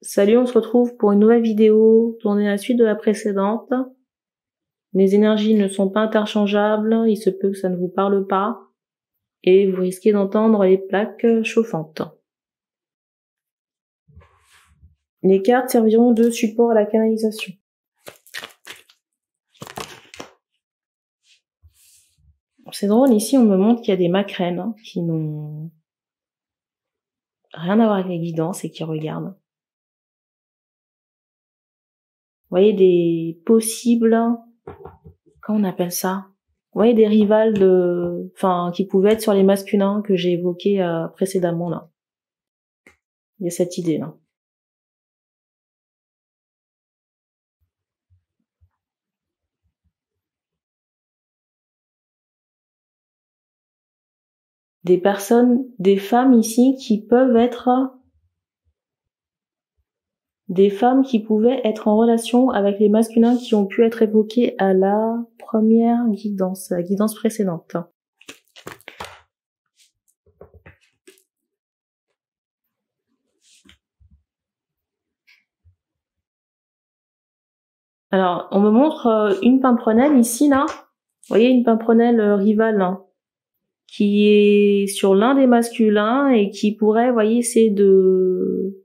Salut, on se retrouve pour une nouvelle vidéo tournée à la suite de la précédente. Les énergies ne sont pas interchangeables, il se peut que ça ne vous parle pas, et vous risquez d'entendre les plaques chauffantes. Les cartes serviront de support à la canalisation. C'est drôle, ici on me montre qu'il y a des maquerelles qui n'ont rien à voir avec les guidances et qui regardent. Vous voyez des possibles... Comment on appelle ça? Vous voyez des rivales qui pouvaient être sur les masculins que j'ai évoqués précédemment là. Il y a cette idée là. Des personnes, des femmes ici qui peuvent être des femmes qui pouvaient être en relation avec les masculins qui ont pu être évoqués à la première guidance, la guidance précédente. Alors, on me montre une pimprenelle ici, là. Vous voyez, une pimprenelle rivale, là, qui est sur l'un des masculins et qui pourrait, vous voyez, c'est de...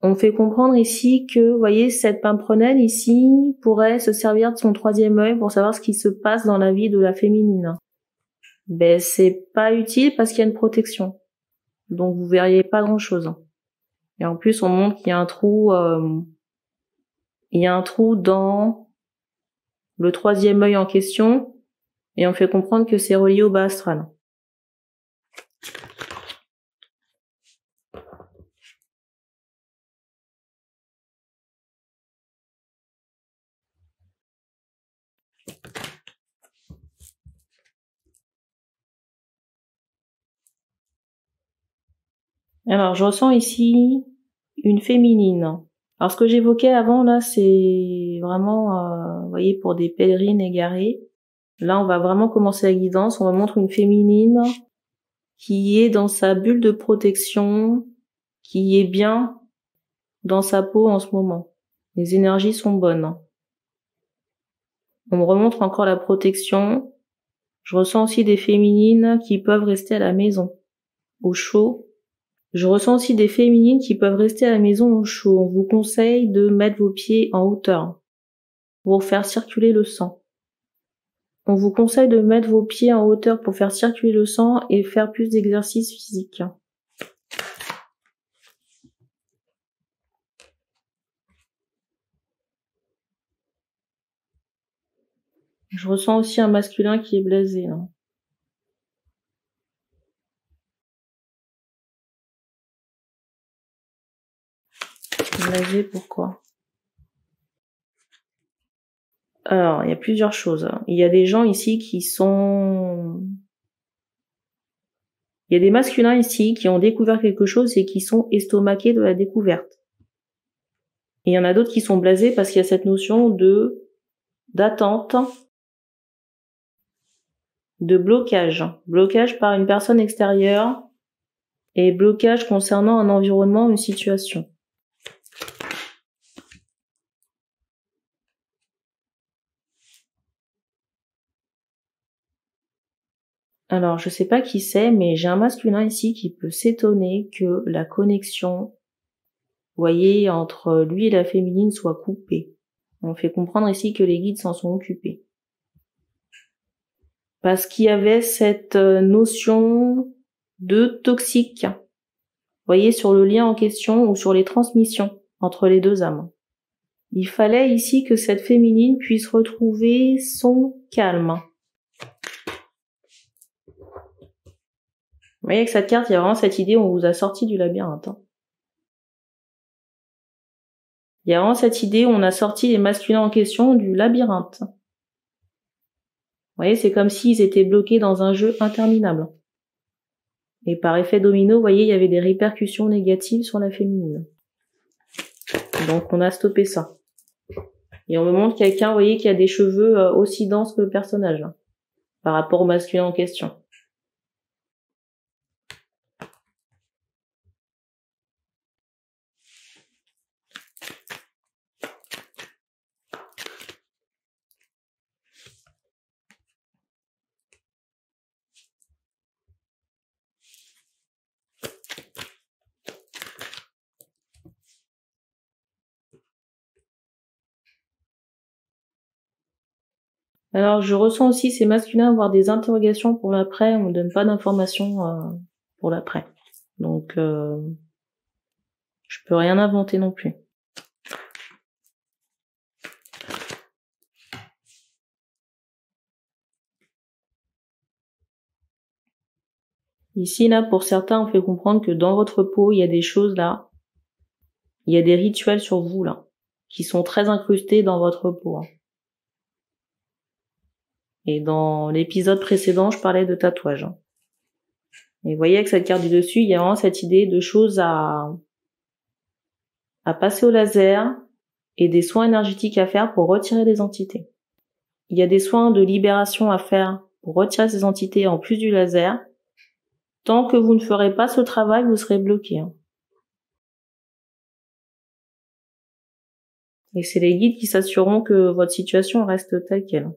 On fait comprendre ici que, vous voyez, cette pimprenelle ici pourrait se servir de son troisième œil pour savoir ce qui se passe dans la vie de la féminine. Ben, c'est pas utile parce qu'il y a une protection. Donc, vous verriez pas grand chose. Et en plus, on montre qu'il y a un trou, dans le troisième œil en question et on fait comprendre que c'est relié au bas astral. Alors, je ressens ici une féminine. Alors, ce que j'évoquais avant, là, c'est vraiment, vous voyez, pour des pèlerines égarées. Là, on va vraiment commencer la guidance. On va montrer une féminine qui est dans sa bulle de protection, qui est bien dans sa peau en ce moment. Les énergies sont bonnes. On me remontre encore la protection. Je ressens aussi des féminines qui peuvent rester à la maison, au chaud. Je ressens aussi des féminines qui peuvent rester à la maison au chaud. On vous conseille de mettre vos pieds en hauteur pour faire circuler le sang. On vous conseille de mettre vos pieds en hauteur pour faire circuler le sang et faire plus d'exercices physiques. Je ressens aussi un masculin qui est blasé, là. Blasé, pourquoi? Alors, il y a plusieurs choses. Il y a des gens ici qui sont... Il y a des masculins ici qui ont découvert quelque chose et qui sont estomaqués de la découverte. Et il y en a d'autres qui sont blasés parce qu'il y a cette notion d'attente, de blocage. Blocage par une personne extérieure et blocage concernant un environnement, une situation. Alors, je sais pas qui c'est, mais j'ai un masculin ici qui peut s'étonner que la connexion, vous voyez, entre lui et la féminine soit coupée. On fait comprendre ici que les guides s'en sont occupés. Parce qu'il y avait cette notion de toxique, vous voyez, sur le lien en question ou sur les transmissions entre les deux âmes. Il fallait ici que cette féminine puisse retrouver son calme. Vous voyez, avec cette carte, il y a vraiment cette idée, on vous a sorti du labyrinthe. Il y a vraiment cette idée, on a sorti les masculins en question du labyrinthe. Vous voyez, c'est comme s'ils étaient bloqués dans un jeu interminable. Et par effet domino, vous voyez, il y avait des répercussions négatives sur la féminine. Donc on a stoppé ça. Et on me montre quelqu'un, vous voyez, qui a des cheveux aussi denses que le personnage, là, par rapport au masculin en question. Alors, je ressens aussi ces masculins avoir des interrogations pour l'après. On ne donne pas d'informations pour l'après. Donc, je peux rien inventer non plus. Ici, là, pour certains, on fait comprendre que dans votre peau, il y a des choses là. Il y a des rituels sur vous, là, qui sont très incrustés dans votre peau. Et dans l'épisode précédent, je parlais de tatouage. Et vous voyez, avec cette carte du dessus, il y a vraiment cette idée de choses à passer au laser et des soins énergétiques à faire pour retirer les entités. Il y a des soins de libération à faire pour retirer ces entités en plus du laser. Tant que vous ne ferez pas ce travail, vous serez bloqué. Et c'est les guides qui s'assureront que votre situation reste telle qu'elle.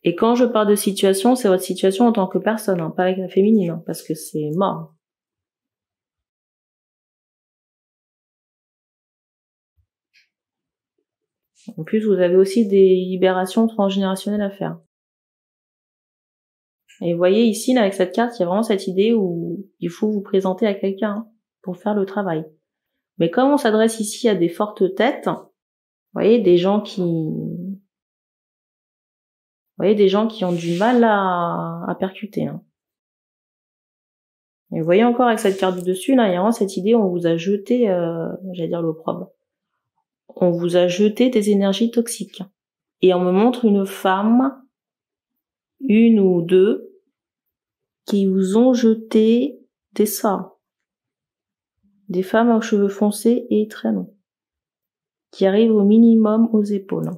Et quand je parle de situation, c'est votre situation en tant que personne, pas avec la féminine, parce que c'est mort. En plus, vous avez aussi des libérations transgénérationnelles à faire. Et vous voyez ici, là, avec cette carte, il y a vraiment cette idée où il faut vous présenter à quelqu'un pour faire le travail. Mais comme on s'adresse ici à des fortes têtes, vous voyez, des gens qui ont du mal à percuter. Et vous voyez encore avec cette carte du dessus, là, il y a vraiment cette idée, on vous a jeté, j'allais dire l'opprobre. On vous a jeté des énergies toxiques. Et on me montre une femme, une ou deux, qui vous ont jeté des sorts. Des femmes aux cheveux foncés et très longs. Qui arrivent au minimum aux épaules.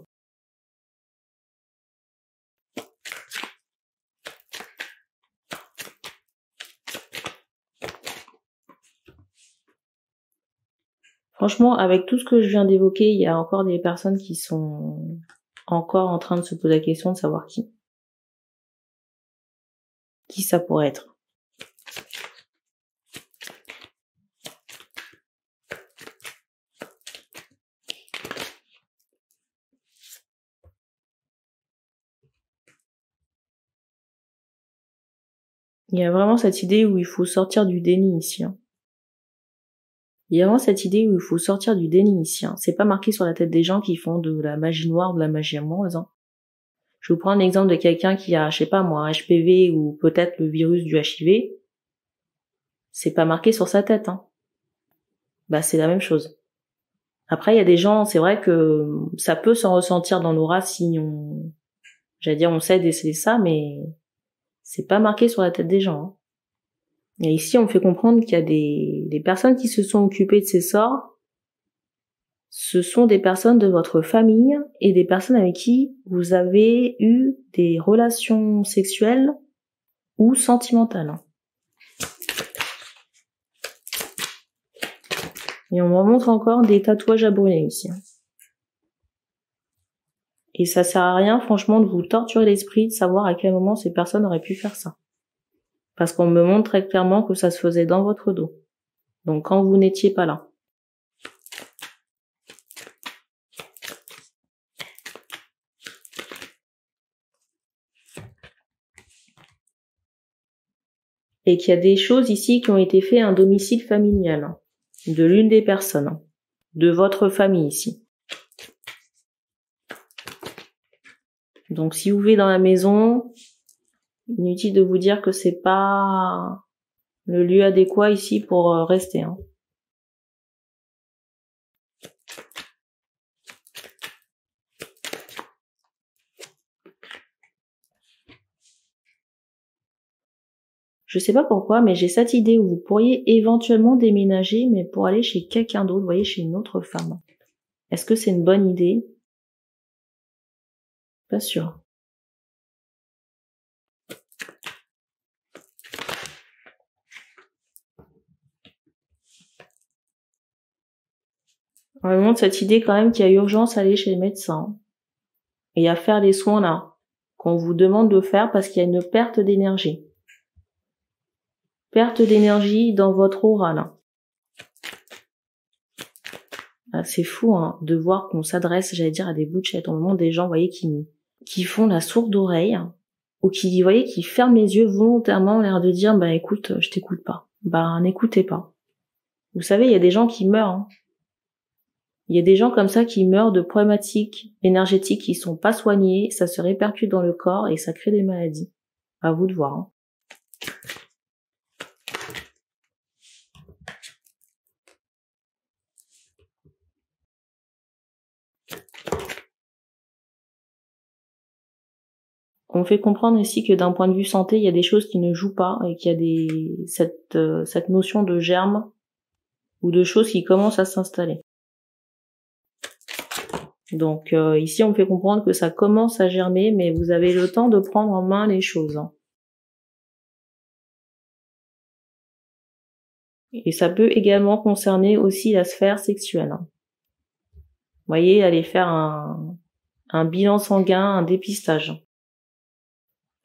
Franchement, avec tout ce que je viens d'évoquer, il y a encore des personnes qui sont encore en train de se poser la question de savoir qui. Qui ça pourrait être. Il y a vraiment cette idée où il faut sortir du déni ici. Il y a vraiment cette idée où il faut sortir du déni ici. C'est pas marqué sur la tête des gens qui font de la magie noire, de la magie amoureuse. Je vous prends un exemple de quelqu'un qui a, je sais pas moi, un HPV ou peut-être le virus du HIV. C'est pas marqué sur sa tête. Bah c'est la même chose. Après il y a des gens, c'est vrai que ça peut s'en ressentir dans l'aura si on sait déceler ça, mais c'est pas marqué sur la tête des gens. Et ici, on me fait comprendre qu'il y a des personnes qui se sont occupées de ces sorts. Ce sont des personnes de votre famille et des personnes avec qui vous avez eu des relations sexuelles ou sentimentales. Et on me montre encore des tatouages à brûler ici. Et ça sert à rien, franchement, de vous torturer l'esprit, de savoir à quel moment ces personnes auraient pu faire ça. Parce qu'on me montre très clairement que ça se faisait dans votre dos. Donc quand vous n'étiez pas là. Et qu'il y a des choses ici qui ont été faites à un domicile familial de l'une des personnes, de votre famille ici. Donc si vous vivez dans la maison, inutile de vous dire que c'est pas le lieu adéquat ici pour rester. Je sais pas pourquoi, mais j'ai cette idée où vous pourriez éventuellement déménager, mais pour aller chez quelqu'un d'autre, vous voyez, chez une autre femme. Est-ce que c'est une bonne idée? Pas sûr. On me montre cette idée quand même qu'il y a urgence à aller chez le médecin et à faire les soins là qu'on vous demande de faire parce qu'il y a une perte d'énergie. Perte d'énergie dans votre aura là. Ah, c'est fou hein, de voir qu'on s'adresse, j'allais dire, à des bouchettes. Au moment des gens, vous voyez, qui font la sourde oreille, ou qui, vous voyez, qui ferment les yeux volontairement, l'air de dire, bah écoute, je t'écoute pas. Bah n'écoutez pas. Vous savez, il y a des gens qui meurent. Hein. Il y a des gens comme ça qui meurent de problématiques énergétiques qui sont pas soignées, ça se répercute dans le corps et ça crée des maladies. À vous de voir. Hein. On fait comprendre ici que d'un point de vue santé, il y a des choses qui ne jouent pas et qu'il y a cette notion de germe ou de choses qui commencent à s'installer. Donc ici, on fait comprendre que ça commence à germer, mais vous avez le temps de prendre en main les choses. Hein. Et ça peut également concerner aussi la sphère sexuelle. Hein. Vous voyez, aller faire un bilan sanguin, un dépistage.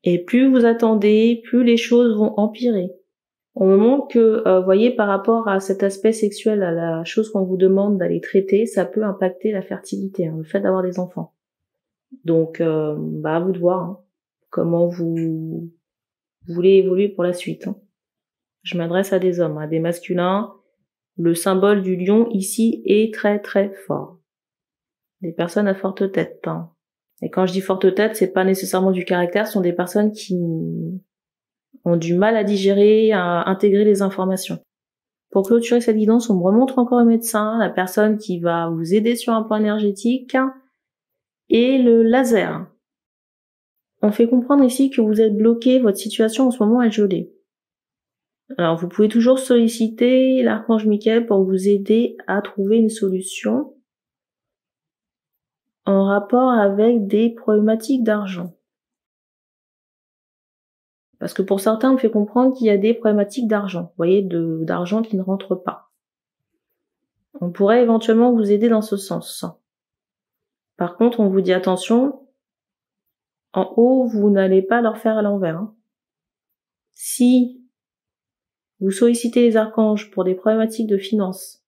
Et plus vous attendez, plus les choses vont empirer. Au moment que, vous voyez, par rapport à cet aspect sexuel, à la chose qu'on vous demande d'aller traiter, ça peut impacter la fertilité, hein, le fait d'avoir des enfants. Donc, à vous de voir hein, comment vous voulez évoluer pour la suite. Hein. Je m'adresse à des hommes, à des masculins. Le symbole du lion ici est très très fort. Des personnes à forte tête. Hein. Et quand je dis forte tête, c'est pas nécessairement du caractère, ce sont des personnes qui ont du mal à digérer, à intégrer les informations. Pour clôturer cette guidance, on me remontre encore le médecin, la personne qui va vous aider sur un plan énergétique, et le laser. On fait comprendre ici que vous êtes bloqué, votre situation en ce moment est gelée. Alors vous pouvez toujours solliciter l'archange Michael pour vous aider à trouver une solution en rapport avec des problématiques d'argent. Parce que pour certains, on fait comprendre qu'il y a des problématiques d'argent, vous voyez, d'argent qui ne rentre pas. On pourrait éventuellement vous aider dans ce sens. Par contre, on vous dit attention, en haut, vous n'allez pas leur faire à l'envers. Hein. Si vous sollicitez les archanges pour des problématiques de finances,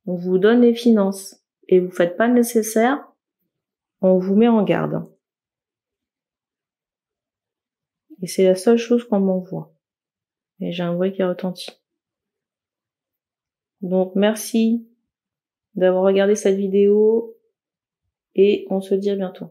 on vous donne les finances et vous faites pas le nécessaire, on vous met en garde. Et c'est la seule chose qu'on m'envoie. Et j'ai un bruit qui retentit. Donc merci d'avoir regardé cette vidéo et on se dit à bientôt.